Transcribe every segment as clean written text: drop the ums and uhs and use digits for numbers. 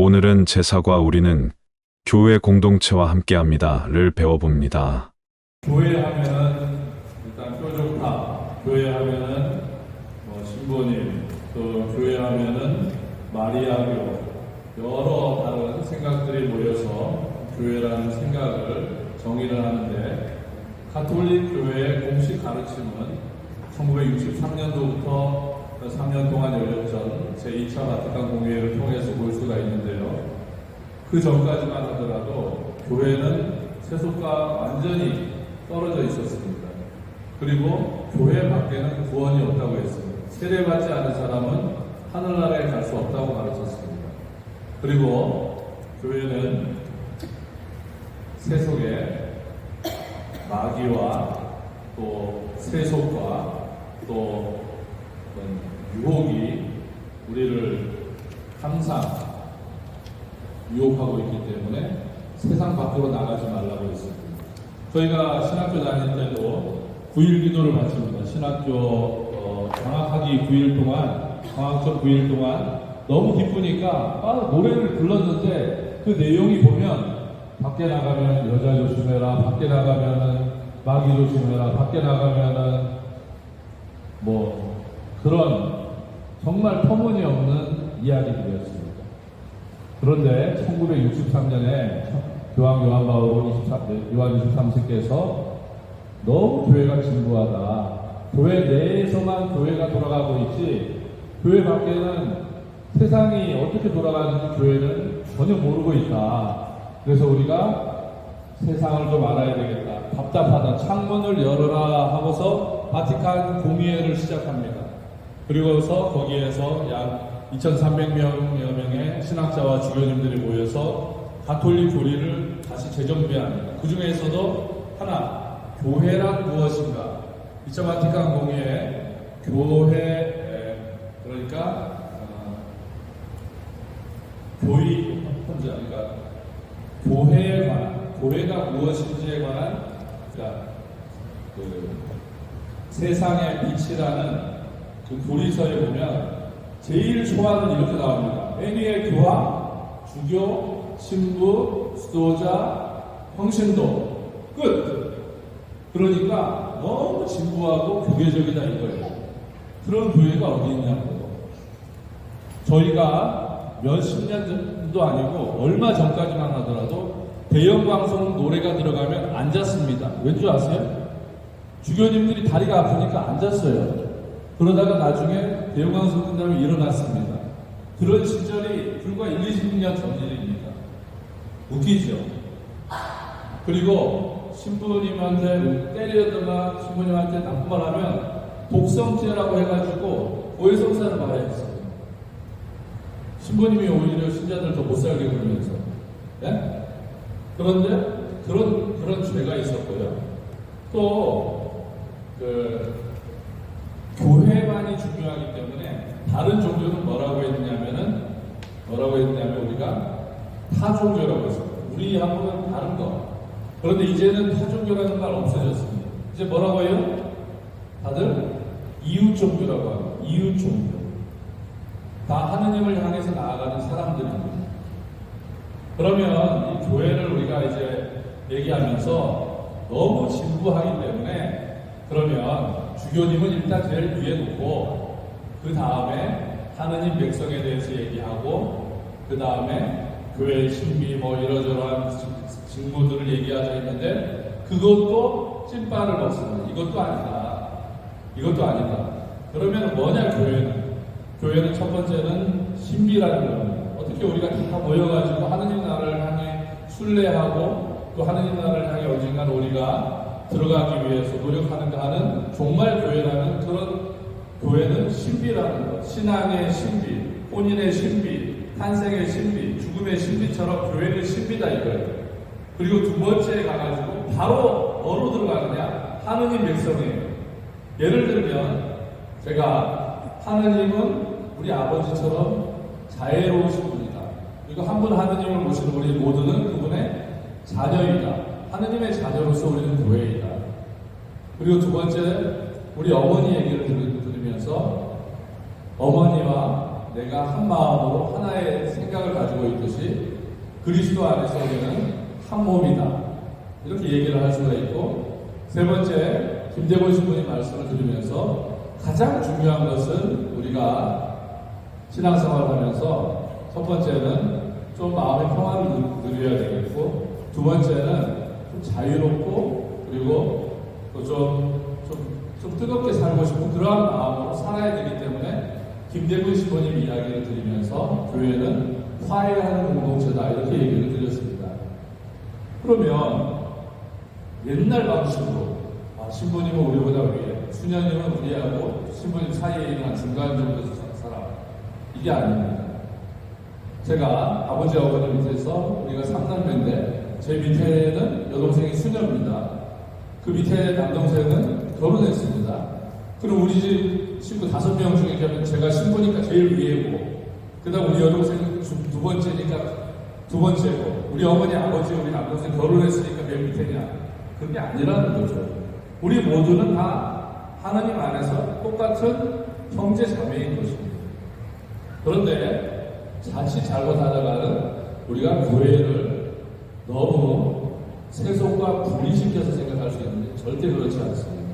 오늘은 제사과 우리는 교회 공동체와 함께합니다를 배워봅니다. 교회 하면은 일단 표적파, 교회 하면은 신부님, 또 교회 하면은 마리아교, 여러 다른 생각들이 모여서 교회라는 생각을 정의를 하는데, 가톨릭 교회의 공식 가르침은 1963년도부터 3년 동안 열렸던 제2차 바티칸 공회를 통해서 볼 수가 있는데요. 그 전까지만 하더라도 교회는 세속과 완전히 떨어져 있었습니다. 그리고 교회 밖에는 구원이 없다고 했습니다. 세례받지 않은 사람은 하늘나라에 갈 수 없다고 가르쳤습니다. 그리고 교회는 세속의 마귀와 또 세속과 또 유혹이 우리를 항상 유혹하고 있기 때문에 세상 밖으로 나가지 말라고 했습니다. 저희가 신학교 다닐 때도 9일 기도를 마칩니다. 신학교 방학하기 9일 동안, 방학적 9일 동안 너무 기쁘니까 노래를 불렀는데 그 내용이 보면 밖에 나가면 여자 조심해라, 밖에 나가면은 마귀 조심해라, 밖에 나가면은 그런 정말 터무니없는 이야기들이었습니다. 그런데 1963년에 교황 요한 바울 23세께서 너무 교회가 진부하다, 교회 내에서만 교회가 돌아가고 있지 교회 밖에는 세상이 어떻게 돌아가는지 교회는 전혀 모르고 있다. 그래서 우리가 세상을 좀 알아야 되겠다. 답답하다. 창문을 열어라 하고서 바티칸 공의회를 시작합니다. 그리고서 거기에서 약 2,300명여 명의 신학자와 주교님들이 모여서 가톨릭 교리를 다시 재정비합니다. 그 중에서도 하나, 교회란 무엇인가? 2차 바티칸 공의회, 교회, 그러니까 교의 혼자, 그러니까 교회에 관한, 교회가 무엇인지에 관한, 그러니까 세상의 빛이라는 그 교리서에 보면 제일 초안은 이렇게 나옵니다. 애니의 교황, 주교, 신부, 수도자, 평신도, 끝! 그러니까 너무 진부하고 교계적이다 이거예요. 그런 교회가 어디 있냐고. 저희가 몇십 년도 아니고 얼마 전까지만 하더라도 대형 방송 노래가 들어가면 앉았습니다. 왠 줄 아세요? 주교님들이 다리가 아프니까 앉았어요. 그러다가 나중에 대형 방송 끝나면 일어났습니다. 그런 시절이 불과 1, 20년 전 일입니다. 웃기죠? 그리고 신부님한테 때리거나 신부님한테 나쁜 말 하면 독성죄라고 해가지고 고해성사를 말해야 했어요. 신부님이 오히려 신자들 더 못살게 굴면서. 네? 그런데 그런 죄가 있었고요. 또 교회만이 중요하기 때문에 다른 종교는 뭐라고 했냐면 우리가 타종교라고 했습니다. 우리하고는 다른 거. 그런데 이제는 타종교라는 말 없어졌습니다. 이제 뭐라고 해요? 다들 이웃종교라고 합니다. 이웃종교. 다 하느님을 향해서 나아가는 사람들입니다. 그러면 이 교회를 우리가 이제 얘기하면서 너무 진부하기 때문에, 그러면 주교님은 일단 제일 위에 놓고 그 다음에 하느님 백성에 대해서 얘기하고 그 다음에 교회의 신비 이러저러한 직무들을 얘기하자 했는데, 그것도 찐빠를 먹습니다. 이것도 아니다. 그러면 뭐냐 교회는 첫 번째는 신비라는 겁니다. 어떻게 우리가 다 모여가지고 하느님 나라를 향해 순례하고 또 하느님 나라를 향해 언젠가는 우리가 들어가기 위해서 노력하는가 하는 종말 교회라는 그런 교회는 신비라는 것. 신앙의 신비, 혼인의 신비, 탄생의 신비, 죽음의 신비처럼 교회는 신비다 이거예요. 그리고 두 번째에 가가지고 바로 뭐로 들어가느냐? 하느님 백성이에요. 예를 들면 제가 하느님은 우리 아버지처럼 자애로우신 분이다. 그리고 한 분 하느님을 모시는 우리 모두는 그분의 자녀이다. 하느님의 자녀로서 우리는 교회이다. 그리고 두 번째, 우리 어머니 얘기를 들으면서 어머니와 내가 한 마음으로 하나의 생각을 가지고 있듯이 그리스도 안에서 우리는 한 몸이다. 이렇게 얘기를 할 수가 있고, 세 번째, 김대곤 신부님 말씀을 들으면서 가장 중요한 것은 우리가 신앙생활을 하면서 첫 번째는 좀 마음의 평화를 누려야 되겠고, 두 번째는 좀 자유롭고, 그리고 또 좀 뜨겁게 살고 싶은 그러한 마음으로 살아야 되기 때문에 김대근 신부님 이야기를 드리면서 교회는 화해하는 공동체다 이렇게 얘기를 드렸습니다. 그러면 옛날 방식으로 신부님은 우리보다 위에, 수녀님은 우리하고 신부님 사이에 있는 한 중간 정도 사람, 이게 아닙니다. 제가 아버지 어머니 밑에서 우리가 3남매인데 제 밑에는 여동생이 수녀입니다. 그 밑에 남동생은 결혼했습니다. 그럼 우리 집 친구 5명 중에 제가 신부니까 제일 위에고, 그 다음 우리 여동생은 두 번째니까 두 번째고, 우리 어머니, 아버지, 우리 남동생 결혼했으니까 맨 밑에냐. 그런 게 아니라는 거죠. 우리 모두는 다 하나님 안에서 똑같은 형제 자매인 것입니다. 그런데 자칫 잘못하다가는 우리가 교회를 너무 세속과 분리시켜서 생각할 수 있는데 절대 그렇지 않습니다.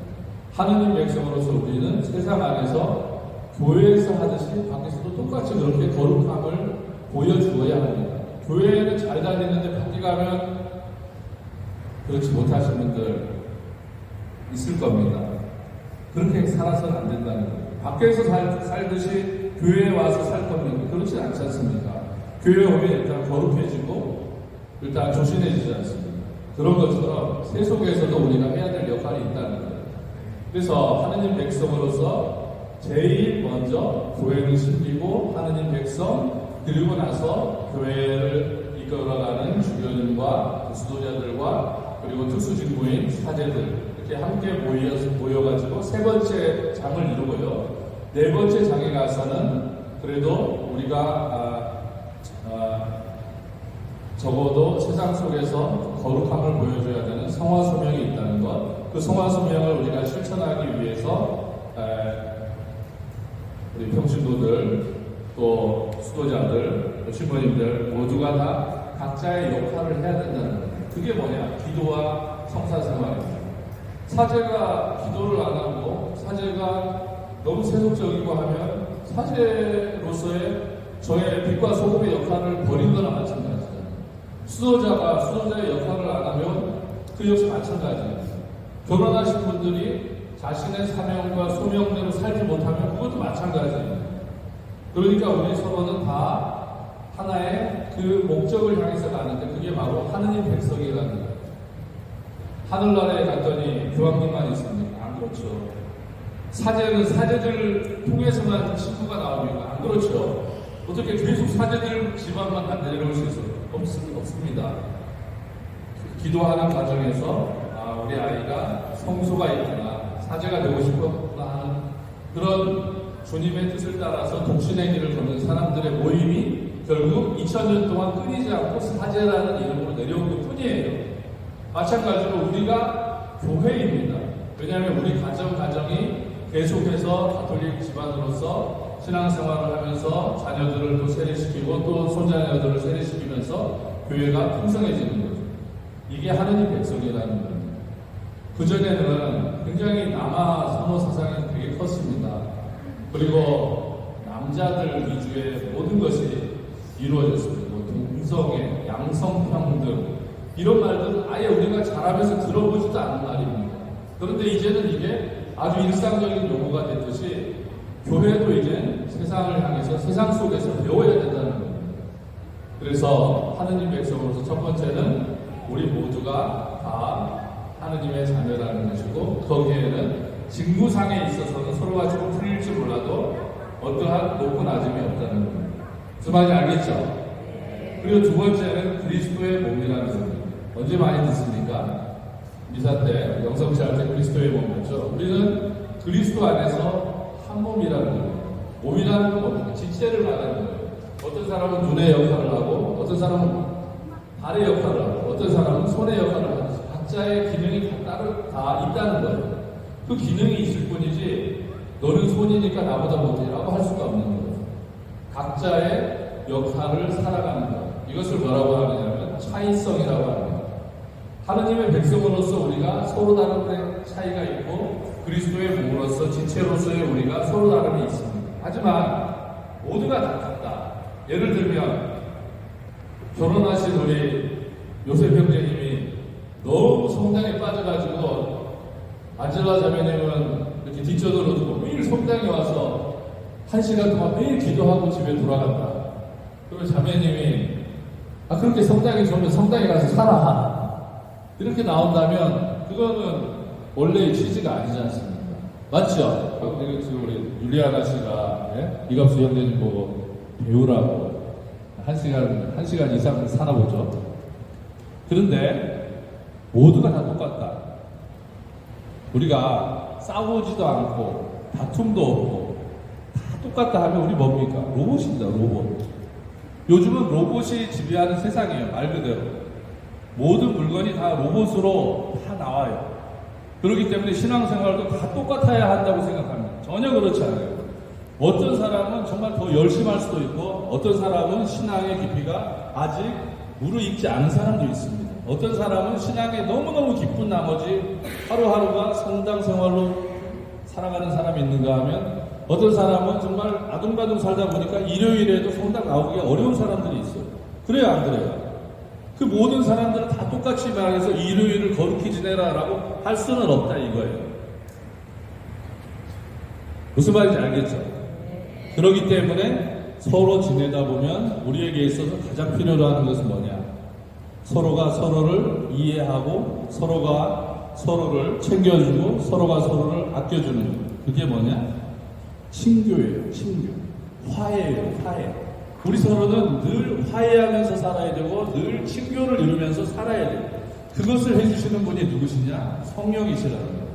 하느님 백성으로서 우리는 세상 안에서 교회에서 하듯이 밖에서도 똑같이 그렇게 거룩함을 보여주어야 합니다. 교회는 잘 다니는데 밖에 가면 그렇지 못하신 분들 있을 겁니다. 그렇게 살아서는 안 된다는 거예요. 밖에서 살듯이 교회에 와서 살 겁니다. 그렇지 않지 않습니까? 교회에 오면 일단 거룩해지고 일단 조신해지지 않습니까? 그런 것처럼 세속에서도 우리가 해야 될 역할이 있다는 거예요. 그래서 하느님 백성으로서 제일 먼저 교회를 섬기고 하느님 백성, 그리고 나서 교회를 이끌어가는 주교님과 수도자들과 그리고 특수직무인 사제들 이렇게 함께 모여가지고 세 번째 장을 이루고요. 네 번째 장에 가서는 그래도 우리가 적어도 세상 속에서 거룩함을 보여줘야 되는 성화소명이 있다는 것, 그 성화소명을 우리가 실천하기 위해서 우리 평신도들, 또 수도자들, 또 신부님들 모두가 다 각자의 역할을 해야 된다는 거예요. 그게 뭐냐? 기도와 성사생활입니다. 사제가 기도를 안 하고 사제가 너무 세속적이고 하면 사제로서의 저의 빛과 소금의 역할을 버린 거나 마찬가지예요. 수도자가 수도자의 역할을 안 하면 그 역시 마찬가지예요. 결혼하신 분들이 자신의 사명과 소명대로 살지 못하면 그것도 마찬가지예요. 그러니까 우리 서로는 다 하나의 그 목적을 향해서 가는데 그게 바로 하느님 백성이라는 거예요. 하늘나라에 갔더니 교황님만 있습니까? 안 그렇죠. 사제는 사제들 통해서만 친구가 나옵니까? 안 그렇죠. 어떻게 계속 사제들 집안만 다 내려올 수 있어요? 없습니다. 기도하는 과정에서 우리 아이가 성소가 있구나, 사제가 되고 싶었구나 하는 그런 주님의 뜻을 따라서 독신의 길을 걷는 사람들의 모임이 결국 2000년 동안 끊이지 않고 사제라는 이름으로 내려온 것 뿐이에요. 마찬가지로 우리가 교회입니다. 왜냐하면 우리 가정이 계속해서 가톨릭 집안으로서 신앙생활을 하면서 자녀들을 또 세례시키고 또 손자녀들을 세례시키면서 교회가 풍성해지는 거죠. 이게 하느님 백성이라는 겁니다. 그전에는 굉장히 남아 선호 사상이 되게 컸습니다. 그리고 남자들 위주의 모든 것이 이루어졌습니다. 동성애, 양성평등 이런 말들은 아예 우리가 자라면서 들어보지도 않은 말입니다. 그런데 이제는 이게 아주 일상적인 용어가 됐듯이 교회도 이제 세상을 향해서 세상 속에서 배워야 된다는 겁니다. 그래서 하느님 백성으로서 첫 번째는 우리 모두가 다 하느님의 자녀라는 것이고, 거기에는 직무상에 있어서는 서로가 조금 틀릴지 몰라도 어떠한 높은 낮음이 없다는 겁니다. 무슨 말인지 알겠죠? 그리고 두 번째는 그리스도의 몸이라는 겁니다. 언제 많이 듣습니까? 미사 때, 영성시할 때 그리스도의 몸이었죠. 우리는 그리스도 안에서 한 몸이라는 거예요. 몸이라는 건 뭡니까? 지체를 말하는 거예요. 어떤 사람은 눈의 역할을 하고, 어떤 사람은 발의 역할을 하고, 어떤 사람은 손의 역할을 하고, 각자의 기능이 다 있다는 거예요. 그 기능이 있을 뿐이지, 너는 손이니까 나보다 못해라고 할 수가 없는 거예요. 각자의 역할을 살아가는 것. 이것을 뭐라고 하느냐면 차이성이라고 합니다. 하느님의 백성으로서 우리가 서로 다른 차이가 있고 그리스도의 몸으로서 지체로서의 우리가 서로 다름이 있습니다. 하지만 모두가 다 같다. 예를 들면 결혼하신 우리 요셉 형제님이 너무 성당에 빠져가지고 안젤라 자매님은 이렇게 뒷전으로 두고 매일 성당에 와서 1시간 동안 매일 기도하고 집에 돌아간다. 그러면 자매님이 그렇게 성당이 좋으면 성당에 가서 살아. 이렇게 나온다면 그거는 원래의 취지가 아니지 않습니까? 맞죠? 지금 우리 율리아나 씨가 이갑수 형제님 보고 배우라고 1시간 이상 살아보죠. 그런데 모두가 다 똑같다. 우리가 싸우지도 않고 다툼도 없고 다 똑같다 하면 우리 뭡니까? 로봇입니다. 로봇. 요즘은 로봇이 지배하는 세상이에요. 말 그대로. 모든 물건이 다 로봇으로 다 나와요. 그렇기 때문에 신앙생활도 다 똑같아야 한다고 생각합니다. 전혀 그렇지 않아요. 어떤 사람은 정말 더 열심히 할 수도 있고 어떤 사람은 신앙의 깊이가 아직 무르익지 않은 사람도 있습니다. 어떤 사람은 신앙에 너무너무 기쁜 나머지 하루하루가 성당 생활로 살아가는 사람이 있는가 하면 어떤 사람은 정말 아둥바둥 살다 보니까 일요일에도 성당 나오기가 어려운 사람들이 있어요. 그래요, 안 그래요? 그 모든 사람들은 다 똑같이 말해서 일요일을 거룩히 지내라라고 할 수는 없다 이거예요. 무슨 말인지 알겠죠? 그렇기 때문에 서로 지내다 보면 우리에게 있어서 가장 필요로 하는 것은 뭐냐? 서로가 서로를 이해하고 서로가 서로를 챙겨주고 서로가 서로를 아껴주는 것. 그게 뭐냐? 친교예요. 친교. 화해예요. 화해. 우리 서로는 늘 화해하면서 살아야 되고 늘 친교를 이루면서 살아야 돼요. 그것을 해주시는 분이 누구시냐? 성령이시라는 거예요.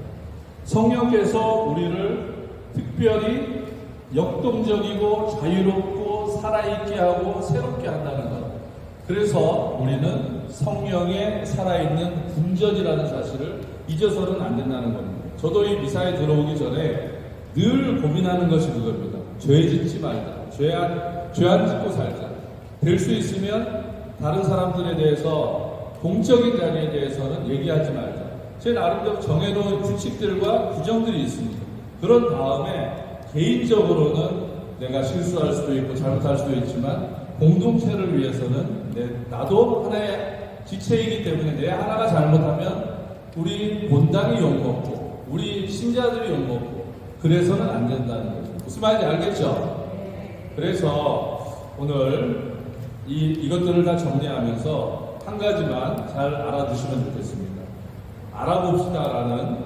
성령께서 우리를 특별히 역동적이고 자유롭고 살아있게 하고 새롭게 한다는 것. 그래서 우리는 성령에 살아있는 군전이라는 사실을 잊어서는 안 된다는 겁니다. 저도 이 미사에 들어오기 전에 늘 고민하는 것이 그겁니다. 죄 짓지 말자. 죄 안 짓고 살자. 될 수 있으면 다른 사람들에 대해서 공적인 자리에 대해서는 얘기하지 말자. 제 나름대로 정해놓은 규칙들과 규정들이 있습니다. 그런 다음에 개인적으로는 내가 실수할 수도 있고 잘못할 수도 있지만 공동체를 위해서는 나도 하나의 지체이기 때문에 내 하나가 잘못하면 우리 본당이 욕먹고 우리 신자들이 욕먹고 그래서는 안 된다는 거죠. 무슨 말인지 알겠죠? 그래서 오늘 이것들을 다 정리하면서 한 가지만 잘 알아두시면 좋겠습니다. 알아봅시다라는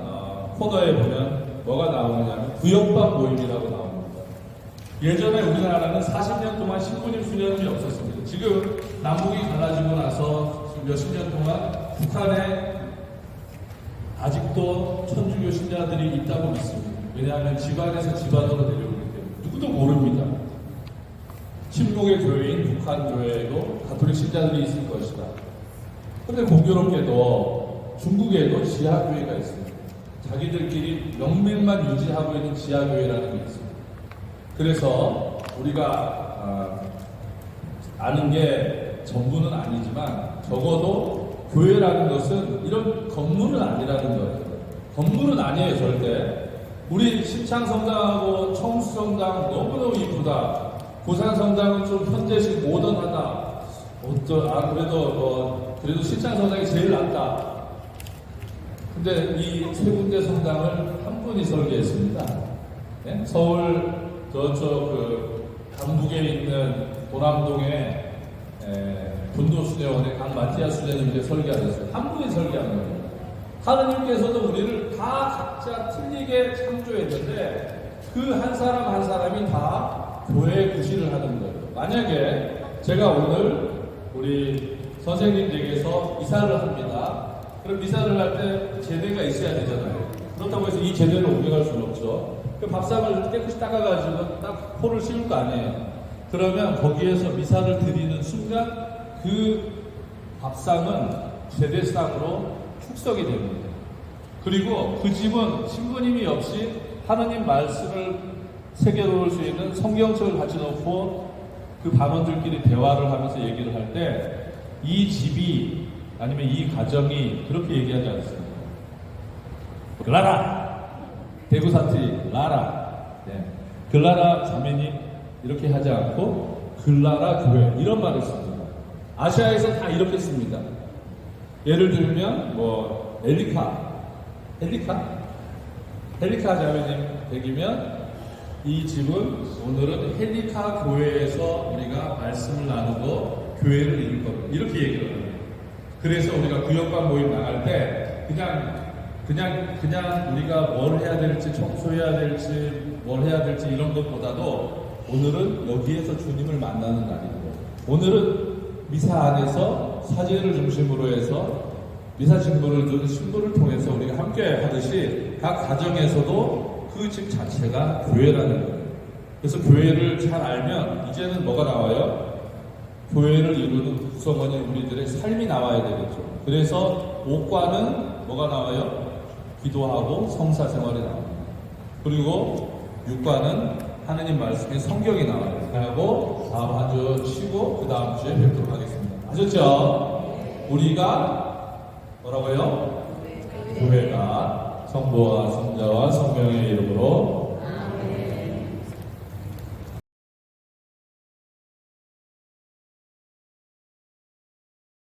코너에 보면 뭐가 나오느냐면 구역방 모임이라고 나옵니다. 예전에 우리나라는 40년 동안 신부님 수련이 없었습니다. 지금 남북이 갈라지고 나서 지금 몇십 년 동안 북한에 아직도 천주교 신자들이 있다고 믿습니다. 왜냐하면 집안에서 집안으로 내려오기 때문에 누구도 모릅니다. 친북의 교회인 북한 교회에도 가톨릭 신자들이 있을 것이다. 그런데 공교롭게도 중국에도 지하교회가 있습니다. 자기들끼리 명맥만 유지하고 있는 지하교회라는 게 있습니다. 그래서 우리가 아는 게 전부는 아니지만 적어도 교회라는 것은 이런 건물은 아니라는 거예요. 건물은 아니에요, 절대. 우리 신창성당하고 청수성당 너무너무 이쁘다. 고산성당은 좀 현대식 모던하다. 그래도 신창성당이 제일 낫다. 근데 이 세 군데 성당을 한 분이 설계했습니다. 네? 서울 저쪽 강북에 있는 도남동에 분도 수녀원의 강마티아 수녀님께 설계하셨어요. 한 분이 설계한 겁니다. 하느님께서도 우리를 다 각자 틀리게 창조했는데 그 한 사람 한 사람이 다 교회의 구실을 하는 거예요. 만약에 제가 오늘 우리 선생님 댁에서 이사를 합니다. 그럼 이사를 할 때 제대가 있어야 되잖아요. 그렇다고 해서 이 제대를 옮겨갈 수는 없죠. 그 밥상을 깨끗이 닦아가지고 딱 포를 씌울 거 아니에요. 그러면 거기에서 미사를 드리는 순간 그 밥상은 제대상으로 축석이 됩니다. 그리고 그 집은 신부님이 없이 하느님 말씀을 새겨놓을 수 있는 성경책을 같이 놓고 그 반원들끼리 대화를 하면서 얘기를 할 때 이 집이 아니면 이 가정이 그렇게 얘기하지 않습니다. 글라라! 대구 사투리 라라. 네. 글라라 자매님 이렇게 하지 않고 글라라 교회 이런 말을 씁니다. 아시아에서 다 이렇게 씁니다. 예를 들면 뭐 헬리카 자매님 댁이면 이 집은 오늘은 헬리카 교회에서 우리가 말씀을 나누고 교회를 이룰 겁니다. 이렇게 얘기를 해요. 그래서 우리가 구역반 모임 나갈 때 그냥 우리가 뭘 해야 될지 청소해야 될지 뭘 해야 될지 이런 것보다도 오늘은 여기에서 주님을 만나는 날이고 오늘은 미사 안에서 사제를 중심으로 해서 미사 신부를 통해서 우리가 함께 하듯이 각 가정에서도 그 집 자체가 교회라는 거예요. 그래서 교회를 잘 알면 이제는 뭐가 나와요? 교회를 이루는 구성원인 우리들의 삶이 나와야 되겠죠. 그래서 5과는 뭐가 나와요? 기도하고 성사 생활이 나옵니다. 그리고 6과는 하느님 말씀의 성경이 나와요. 하고 다음 한 주 쉬고 그 다음 주에 뵙도록 하겠습니다. 아셨죠? 우리가 뭐라고요? 교회가 성부와 성자와 성령의 이름으로